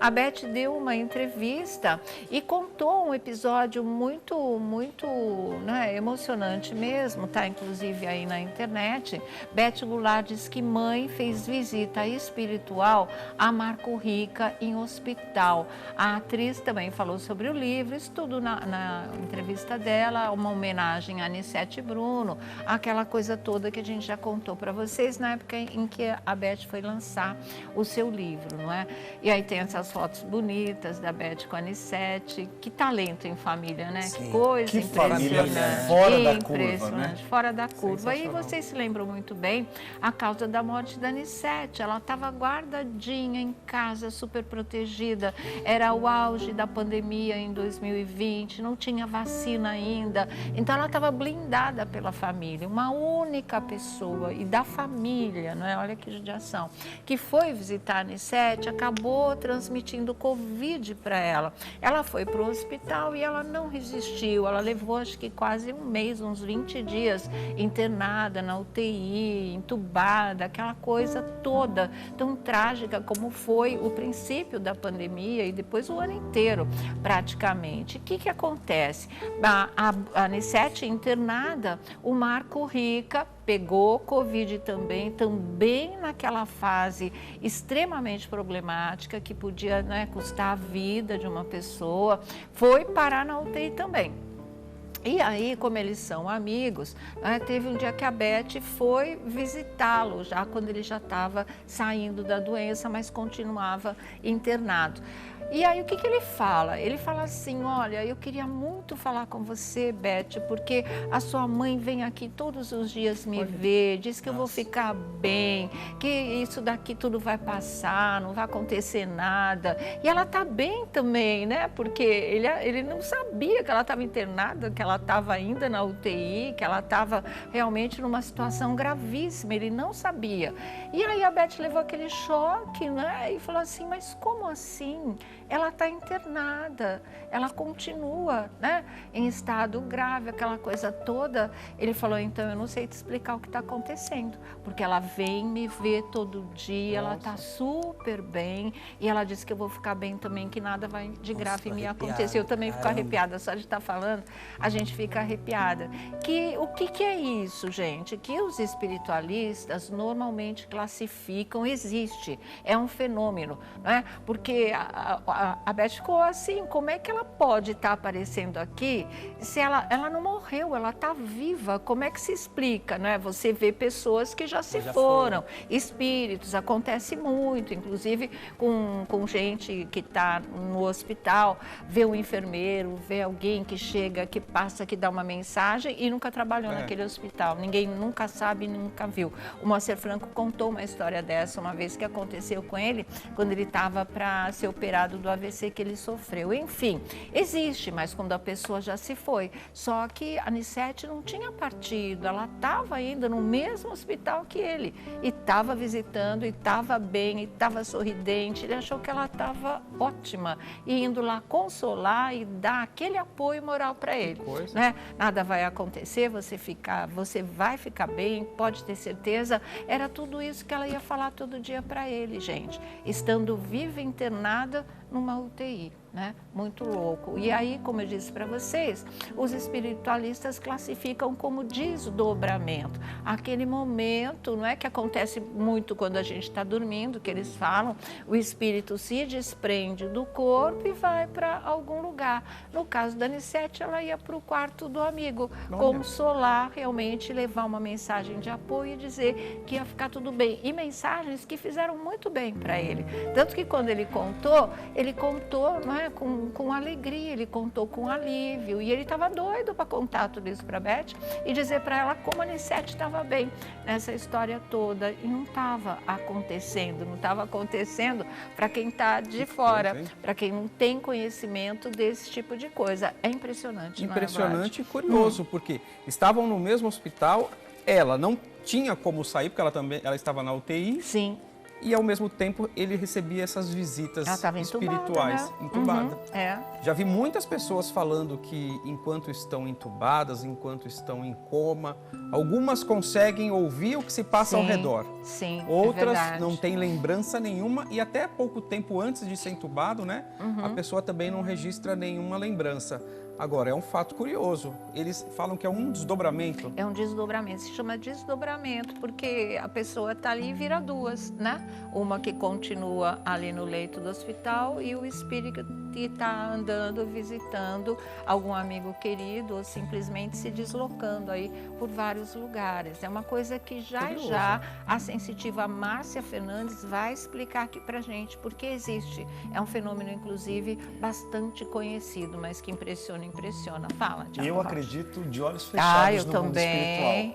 A Beth deu uma entrevista e contou um episódio muito, né, emocionante mesmo, tá? Inclusive aí na internet. Beth Goulart diz que mãe fez visita espiritual a Marco Rica em hospital. A atriz também falou sobre o livro, isso tudo na entrevista dela, uma homenagem a Anissete Bruno, aquela coisa toda que a gente já contou para vocês na época em que a Beth foi lançar o seu livro, não é? E aí tem essas fotos bonitas da Beth com a Anissete. Que talento em família, né? Sim. Que coisa que impressionante. família fora da curva, impressionante, né? fora da curva. E vocês se lembram muito bem a causa da morte da Anissete. Ela estava guardadinha em casa, super protegida. Era o auge da pandemia em 2020, não tinha vacina ainda. Então ela estava blindada pela família. Uma única pessoa e da família, não é? Olha que judiação, que foi visitar a Anissete, acabou transmitindo Covid para ela. Ela foi para o hospital e ela não resistiu. Ela levou acho que quase um mês, uns 20 dias internada na UTI, entubada, aquela coisa toda tão trágica como foi o princípio da pandemia e depois o ano inteiro praticamente. O que acontece? A Anissete internada, o Marco Rica pegou Covid também naquela fase extremamente problemática, que podia, né, custar a vida de uma pessoa, foi parar na UTI também. E aí, como eles são amigos, né, teve um dia que a Beth foi visitá-lo, já quando ele já estava saindo da doença, mas continuava internado. E aí, o que ele fala? Ele fala assim, olha, eu queria muito falar com você, Beth, porque a sua mãe vem aqui todos os dias me ver, diz que eu vou ficar bem, que isso daqui tudo vai passar, não vai acontecer nada. E ela tá bem também, né? Porque ele não sabia que ela estava internada, que ela estava ainda na UTI, que ela estava realmente numa situação gravíssima, ele não sabia. E aí a Beth levou aquele choque, né? E falou assim, mas como assim? Ela está internada, ela continua, né, em estado grave, aquela coisa toda. Ele falou, então, eu não sei te explicar o que está acontecendo, porque ela vem me ver todo dia, ela está super bem, e ela disse que eu vou ficar bem também, que nada vai de grave me acontecer. Eu também fico arrepiada, só de estar falando, a gente fica arrepiada. O que é isso, gente? Que os espiritualistas normalmente classificam, existe, é um fenômeno, né? Porque a Beth ficou assim, como é que ela pode estar aparecendo aqui se ela não morreu, ela está viva? Como é que se explica, né? Você vê pessoas que já foram, espíritos, acontece muito, inclusive com gente que está no hospital, vê um enfermeiro, vê alguém que chega, que passa, que dá uma mensagem e nunca trabalhou naquele hospital, ninguém nunca sabe, nunca viu. O Moacir Franco contou uma história dessa uma vez que aconteceu com ele, quando ele estava para ser operado do AVC que ele sofreu. Enfim, existe, mas quando a pessoa já se foi. Só que a Anissete não tinha partido, ela estava ainda no mesmo hospital que ele. E estava visitando, e estava bem, e estava sorridente. Ele achou que ela estava ótima. E indo lá consolar e dar aquele apoio moral para ele. Né? Nada vai acontecer, você vai ficar bem, pode ter certeza. Era tudo isso que ela ia falar todo dia para ele, gente. Estando viva, internada, numa UTI, né? Muito louco. E aí, como eu disse para vocês, os espiritualistas classificam como desdobramento. Aquele momento, não é, que acontece muito quando a gente está dormindo, que eles falam, o espírito se desprende do corpo e vai para algum lugar. No caso da Anissete, ela ia para o quarto do amigo, consolar, realmente levar uma mensagem de apoio e dizer que ia ficar tudo bem. E mensagens que fizeram muito bem para ele. Tanto que quando ele contou, não é, com alegria, ele contou com alívio. E ele estava doido para contar tudo isso para a Beth e dizer para ela como a Anissete estava bem nessa história toda. E não estava acontecendo para quem está de fora, para quem não tem conhecimento desse tipo de coisa. É impressionante, impressionante e curioso, porque estavam no mesmo hospital, ela não tinha como sair, porque ela estava na UTI. Sim. e ao mesmo tempo ele recebia essas visitas espirituais, entubada. Já vi muitas pessoas falando que enquanto estão entubadas, enquanto estão em coma, algumas conseguem ouvir o que se passa ao redor. Sim, outras não têm lembrança nenhuma e até pouco tempo antes de ser entubado, né, a pessoa também não registra nenhuma lembrança. Agora, é um fato curioso, eles falam que é um desdobramento. É um desdobramento, se chama desdobramento porque a pessoa está ali e vira duas, né? Uma que continua ali no leito do hospital e o espírito que está andando, visitando algum amigo querido ou simplesmente se deslocando aí por vários lugares. É uma coisa que já a sensitiva Márcia Fernandes vai explicar aqui pra gente, porque existe. É um fenômeno, inclusive, bastante conhecido, mas que impressiona. Fala, Tiago. Eu acredito de olhos fechados no mundo espiritual.